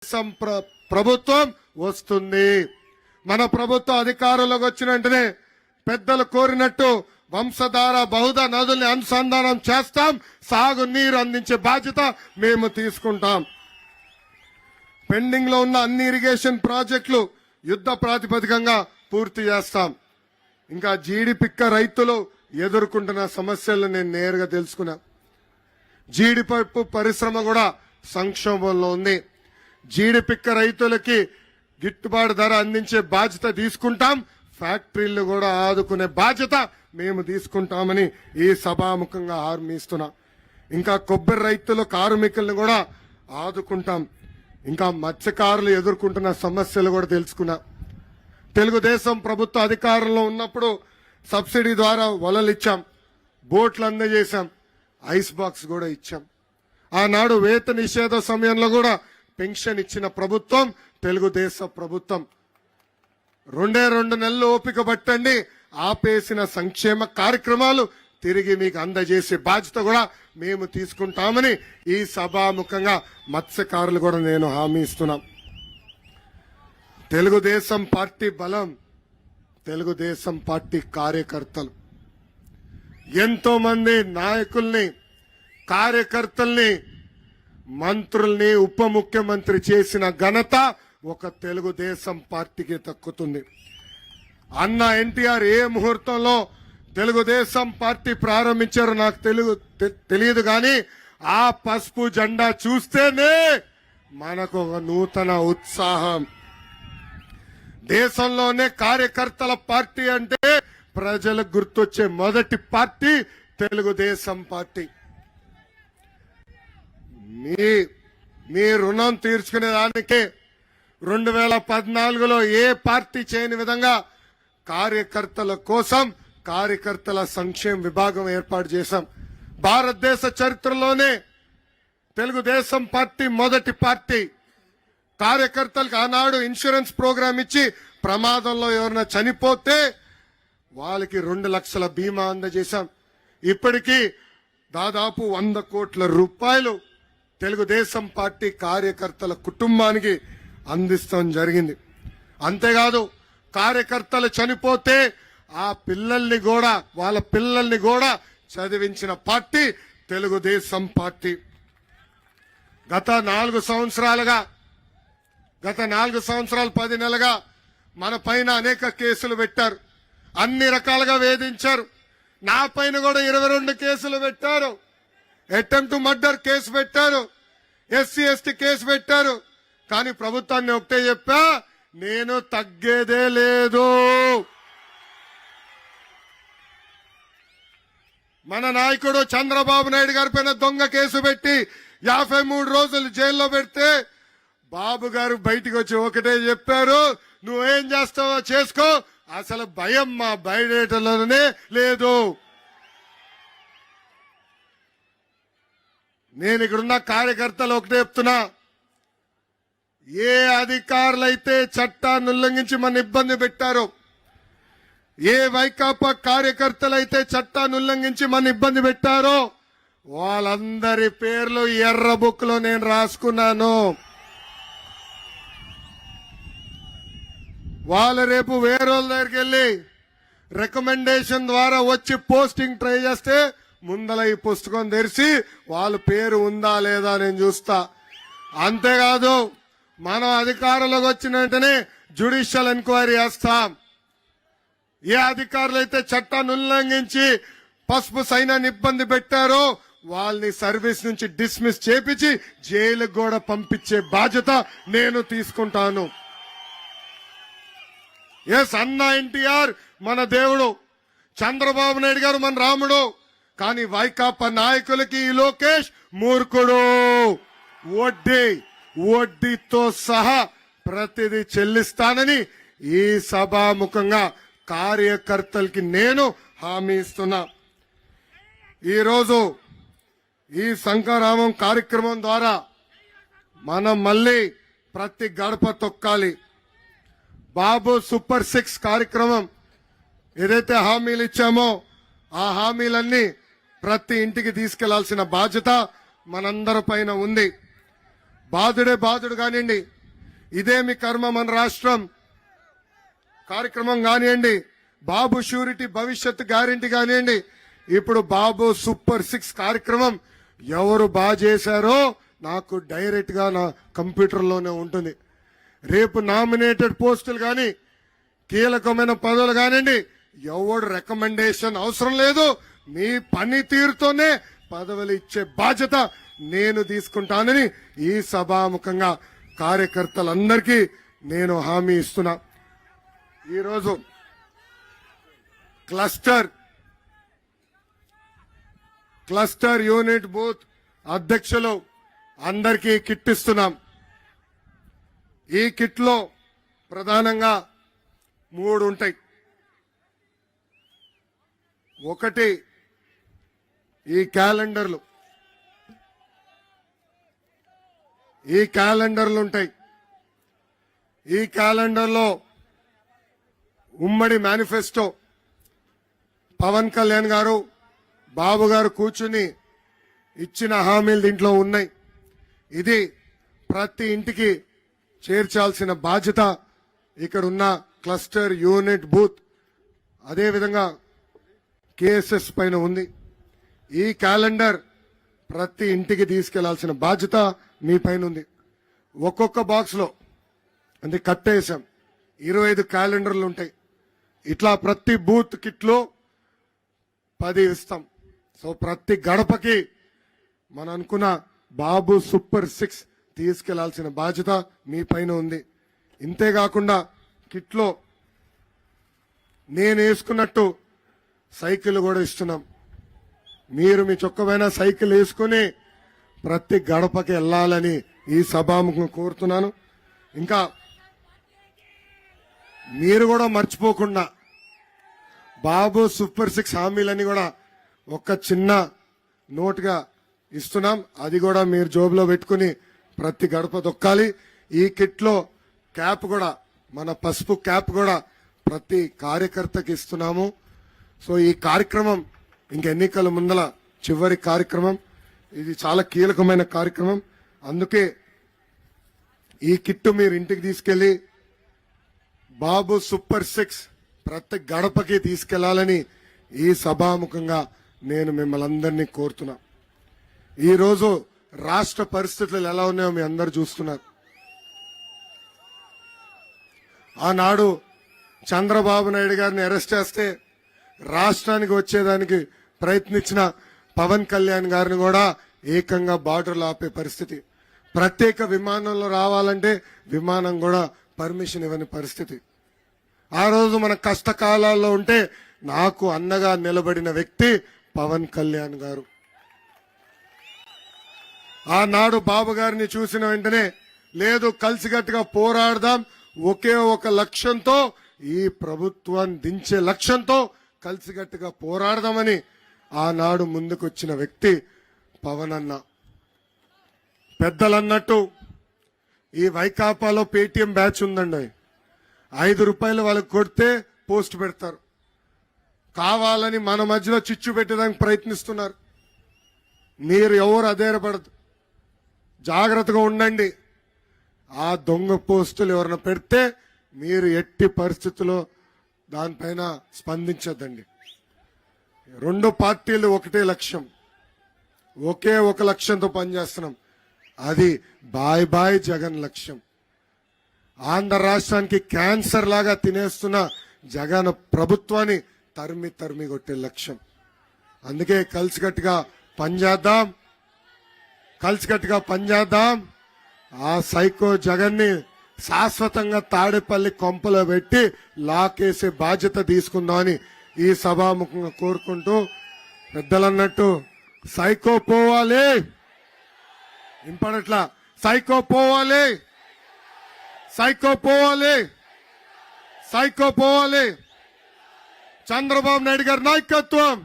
ప్రభుత్వం వస్తుంది. మన ప్రభుత్వం అధికారంలోకి వచ్చిన వెంటనే పెద్దలు కోరినట్టు వంశధార బహుధ నదుల్ని అనుసంధానం చేస్తాం. సాగు నీరు అందించే బాధ్యత మేము తీసుకుంటాం. పెండింగ్ లో ఉన్న అన్ని ఇరిగేషన్ ప్రాజెక్టులు యుద్ధ ప్రాతిపదికంగా పూర్తి చేస్తాం. ఇంకా జీడిపిక్క రైతులు ఎదుర్కొంటున్న సమస్యలను నేను నేరుగా తెలుసుకున్నా. జీడిపప్పు పరిశ్రమ కూడా సంక్షోభంలో ఉంది. జీడిపిక్క రైతులకి గిట్టుబాటు ధర అందించే బాధ్యత తీసుకుంటాం. ఫ్యాక్టరీలు కూడా ఆదుకునే బాధ్యత మేము తీసుకుంటామని ఈ సభాముఖంగా హామీ ఇస్తున్నాం. ఇంకా కొబ్బరి రైతులు కార్మికులను కూడా ఆదుకుంటాం. ఇంకా మత్స్యకారులు ఎదుర్కొంటున్న సమస్యలు కూడా తెలుసుకున్నా. తెలుగుదేశం ప్రభుత్వ అధికారంలో ఉన్నప్పుడు సబ్సిడీ ద్వారా వలలు ఇచ్చాం, బోట్లు అందజేశాం, ఐస్ బాక్స్ కూడా ఇచ్చాం. ఆనాడు వేత నిషేధ సమయంలో కూడా పెన్షన్ ఇచ్చిన ప్రభుత్వం తెలుగుదేశం ప్రభుత్వం. 2 నెలలు ఓపిక పట్టండి, ఆపేసిన సంక్షేమ కార్యక్రమాలు తిరిగి మీకు అందజేసే బాధ్యత కూడా మేము తీసుకుంటామని ఈ సభాముఖంగా మత్స్యకారులు కూడా నేను హామీ ఇస్తున్నాం. తెలుగుదేశం పార్టీ బలం తెలుగుదేశం పార్టీ కార్యకర్తలు. ఎంతో మంది నాయకుల్ని, కార్యకర్తల్ని, మంత్రుల్ని ఉప ముఖ్యమంత్రి చేసిన ఘనత ఒక తెలుగుదేశం పార్టీకి దక్కుతుంది. అన్న ఎన్టీఆర్ ఏ ముహూర్తంలో తెలుగుదేశం పార్టీ ప్రారంభించారో నాకు తెలియదు కానీ ఆ పసుపు జెండా చూస్తేనే మనకు ఒక నూతన ఉత్సాహం. దేశంలోనే కార్యకర్తల పార్టీ అంటే ప్రజలకు గుర్తొచ్చే మొదటి పార్టీ తెలుగుదేశం పార్టీ. మీ రుణం తీర్చుకునే దానికి 2014లో ఏ పార్టీ చేయని విధంగా కార్యకర్తల కోసం కార్యకర్తల సంక్షేమ విభాగం ఏర్పాటు చేశాం. భారతదేశ చరిత్రలోనే తెలుగుదేశం పార్టీ మొదటి పార్టీ. కార్యకర్తలకు ఆనాడు ఇన్సూరెన్స్ ప్రోగ్రాం ఇచ్చి ప్రమాదంలో ఎవరైనా చనిపోతే వాళ్ళకి 2 లక్షల బీమా అందజేశాం. ఇప్పటికీ దాదాపు 100 కోట్ల రూపాయలు తెలుగుదేశం పార్టీ కార్యకర్తల కుటుంబానికి అందిస్తాం జరిగింది. అంతేకాదు కార్యకర్తలు చనిపోతే ఆ పిల్లల్ని కూడా వాళ్ళ పిల్లల్ని కూడా చదివించిన పార్టీ తెలుగుదేశం పార్టీ. గత 4 సంవత్సరాలు 10 నెలలుగా మన పైన అనేక కేసులు పెట్టారు, అన్ని రకాలుగా వేధించారు. నా పైన కూడా 22 కేసులు పెట్టారు. అటెంప్ట్ మర్డర్ కేసు పెట్టారు, ఎస్సీ ఎస్టీ కేసు పెట్టారు. కానీ ప్రభుత్వాన్ని ఒకటే చెప్పా, నేను తగ్గేదే లేదు. మన నాయకుడు చంద్రబాబు నాయుడు గారి పైన దొంగ కేసు పెట్టి 53 రోజులు జైల్లో పెడితే బాబు గారు బయటికి వచ్చి ఒకటే చెప్పారు, నువ్వేం చేస్తావో చేసుకో, అసలు భయం మా బయటలోనే లేదు. నేను ఇక్కడున్న కార్యకర్తలు ఒకటే చెప్తున్నా, ఏ అధికారులైతే చట్టాన్ని ఉల్లంఘించి మన ఇబ్బంది పెట్టారో, ఏ వైకాపా కార్యకర్తలైతే చట్టాన్ని ఉల్లంఘించి మన ఇబ్బంది పెట్టారో వాళ్ళందరి పేర్లు ఎర్ర బుక్ లో నేను రాసుకున్నాను. వాళ్ళు రేపు వేరే దగ్గరికి వెళ్ళి రికమెండేషన్ ద్వారా వచ్చి పోస్టింగ్ ట్రై చేస్తే ముందల ఈ పుస్తకం తెరిచి వాళ్ళ పేరు ఉందా లేదా నేను చూస్తా. అంతేకాదు మనం అధికారంలోకి వచ్చిన వెంటనే జ్యుడిషియల్ ఎంక్వైరీ చేస్తాం. ఏ అధికారులు అయితే చట్టాన్ని ఉల్లంఘించి పసుపు సైన్యాన్ని ఇబ్బంది పెట్టారో వాళ్ళని సర్వీస్ నుంచి డిస్మిస్ చేపించి జైలుకు కూడా పంపించే బాధ్యత నేను తీసుకుంటాను. ఎస్, అన్న ఎన్టీఆర్ మన దేవుడు, చంద్రబాబు నాయుడు గారు మన రాముడు. కానీ వైకాపా నాయకులకి ఈ లోకేష్ మూర్ఖుడు. వడ్డీతో సహా ప్రతిదీ చెల్లిస్తానని ఈ సభాముఖంగా కార్యకర్తలకి నేను హామీ ఇస్తున్నా. ఈరోజు ఈ శంఖారామం కార్యక్రమం ద్వారా మనం మళ్ళీ ప్రతి గడప తొక్కాలి. బాబు సూపర్ 6 కార్యక్రమం ఏదైతే హామీలు ఇచ్చామో ఆ హామీలన్నీ ప్రతి ఇంటికి తీసుకెళ్లాల్సిన బాధ్యత మనందరి పైన ఉంది. బాధుడే బాధుడు కానివ్వండి, ఇదే మీ కర్మ మన రాష్ట్రం కార్యక్రమం కానివ్వండి, బాబు షూరిటీ భవిష్యత్తు గ్యారెంటీ కానివ్వండి, ఇప్పుడు బాబు సూపర్ 6 కార్యక్రమం ఎవరు బాగా చేశారో నాకు డైరెక్ట్ గా నా కంప్యూటర్లోనే ఉంటుంది. రేపు నామినేటెడ్ పోస్టులు కానీ కీలకమైన పదవులు కానివ్వండి, ఎవడు రికమెండేషన్ అవసరం లేదు, మీ పనితీరుతోనే పదవులు ఇచ్చే బాధ్యత నేను తీసుకుంటానని ఈ సభాముఖంగా కార్యకర్తలందరికీ నేను హామీ ఇస్తున్నా. ఈరోజు క్లస్టర్ యూనిట్ బూత్ అధ్యక్షులు అందరికీ కిట్ ఇస్తున్నాం. ఈ కిట్ లో ప్రధానంగా 3 ఉంటాయి. ఒకటి ఈ క్యాలెండర్లు ఉంటాయి. ఈ క్యాలెండర్లో ఉమ్మడి మేనిఫెస్టో పవన్ కళ్యాణ్ గారు బాబు గారు కూర్చుని ఇచ్చిన హామీలు దీంట్లో ఉన్నాయి. ఇది ప్రతి ఇంటికి చేర్చాల్సిన బాధ్యత ఇక్కడ ఉన్న క్లస్టర్ యూనిట్ బూత్ అదేవిధంగా కేఎస్ఎస్ పైన ఉంది. ఈ క్యాలెండర్ ప్రతి ఇంటికి తీసుకెళ్లాల్సిన బాధ్యత మీ పైన ఉంది. ఒక్కొక్క బాక్స్ లో అంటే కట్టేసాం 25 క్యాలెండర్లు ఉంటాయి. ఇట్లా ప్రతి బూత్ కిట్ లో 10 ఇస్తాం. సో ప్రతి గడపకి మనం అనుకున్న బాబు సూపర్ 6 తీసుకెళ్లాల్సిన బాధ్యత మీ పైన ఉంది. ఇంతేకాకుండా కిట్ లో నేను వేసుకున్నట్టు సైకిల్ కూడా ఇస్తున్నాం. మీరు మీ చొక్కమైన సైకిల్ వేసుకుని ప్రతి గడపకి వెళ్ళాలని ఈ సభాముఖం కోరుతున్నాను. ఇంకా మీరు కూడా మర్చిపోకుండా బాబు సూపర్ 6 హామీలని కూడా ఒక చిన్న నోట్గా ఇస్తున్నాం. అది కూడా మీరు జోబులో పెట్టుకుని ప్రతి గడప దొక్కాలి. ఈ కిట్ లో క్యాప్ కూడా మన పసుపు క్యాప్ కూడా ప్రతి కార్యకర్తకి ఇస్తున్నాము. సో ఈ కార్యక్రమం ఇంక ఎన్నికల ముందల చివరి కార్యక్రమం. ఇది చాలా కీలకమైన కార్యక్రమం. అందుకే ఈ కిట్టు మీరు ఇంటికి తీసుకెళ్లి బాబు సూపర్ 6 ప్రతి గడపకి తీసుకెళ్లాలని ఈ సభాముఖంగా నేను మిమ్మల్ని అందరినీ కోరుతున్నా. ఈరోజు రాష్ట్ర పరిస్థితులు ఎలా ఉన్నాయో మీ అందరు చూస్తున్నారు. ఆనాడు చంద్రబాబు నాయుడు గారిని అరెస్ట్ చేస్తే రాష్ట్రానికి వచ్చేదానికి ప్రయత్నించిన పవన్ కళ్యాణ్ గారిని కూడా ఏకంగా బార్డర్లో ఆపే పరిస్థితి. ప్రత్యేక విమానంలో రావాలంటే విమానం కూడా పర్మిషన్ ఇవ్వని పరిస్థితి. ఆ రోజు మన కష్టకాలాల్లో ఉంటే నాకు అన్నగా నిలబడిన వ్యక్తి పవన్ కళ్యాణ్ గారు. ఆనాడు బాబు గారిని చూసిన వెంటనే లేదు కలిసికట్టుగా పోరాడదాం, ఒకే ఒక లక్ష్యంతో ఈ ప్రభుత్వాన్ని దించే లక్ష్యంతో కలిసికట్టుగా పోరాడదామని ఆనాడు ముందుకొచ్చిన వ్యక్తి పవన్ అన్న. పెద్దలన్నట్టు ఈ వైకాపాలో పేటీఎం బ్యాచ్ ఉందండి. 5 రూపాయలు వాళ్ళకి కొడితే పోస్ట్ పెడతారు. కావాలని మన మధ్యలో చిచ్చు పెట్టడానికి ప్రయత్నిస్తున్నారు. మీరు ఎవరు అధైర్యపడదు, జాగ్రత్తగా ఉండండి. ఆ దొంగ పోస్టులు ఎవరైనా పెడితే మీరు ఎట్టి పరిస్థితుల్లో దానిపైన స్పందించద్దండి. 2 పార్టీలు ఒకటే లక్ష్యం, ఒకే ఒక లక్ష్యంతో పనిచేస్తున్నాం. అది బాయ్ బాయ్ జగన్ లక్ష్యం. ఆంధ్ర రాష్ట్రానికి క్యాన్సర్ లాగా తినేస్తున్న జగన్ ప్రభుత్వాన్ని తరిమి తరిమి కొట్టే లక్ష్యం. అందుకే కలిసికట్టుగా పనిచేద్దాం. ఆ సైకో జగన్ని శాశ్వతంగా తాడేపల్లి కొంపలో పెట్టి లాకేసే బాధ్యత తీసుకుందామని ఈ సభాముఖంగా కోరుకుంటూ, పెద్దలన్నట్టు సైకో పోవాలి, ఇంపడట్లా సైకో పోవాలి. చంద్రబాబు నాయుడు గారి నాయకత్వం.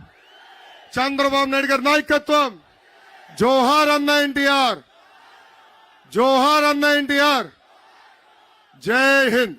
జోహార్ అన్న ఎన్టీఆర్. జై హింద్.